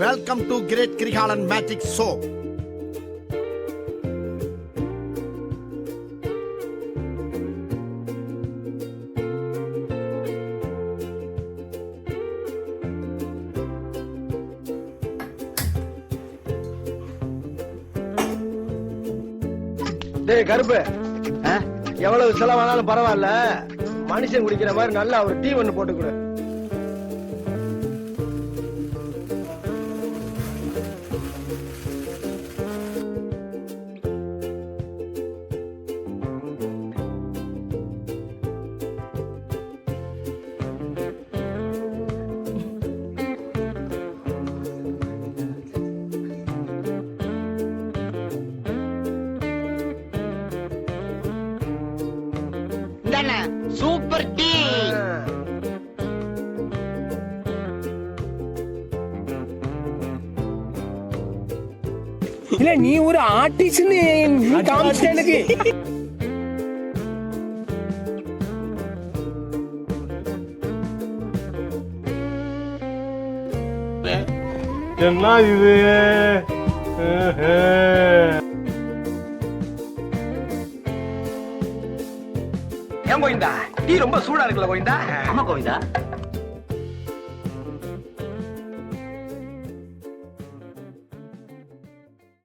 Welcome to great Kirikalan magic show. டேய் கருப்பு, எவ்வளவு செலவானாலும் பரவாயில்ல, மனுஷன் குடிக்கிற மாதிரி நல்லா ஒரு டீ ஒண்ணு போட்டு கொடு. Super tea. இல்ல நீ ஒரு ஆர்டிஸ்ட்னு காமிச்சிட்ட எனக்கு. என்ன இது? ஏன் கோவிந்தா, டீ ரொம்ப சூடா இருக்குல்ல கோவிந்தா? ஆமா கோவிந்தா.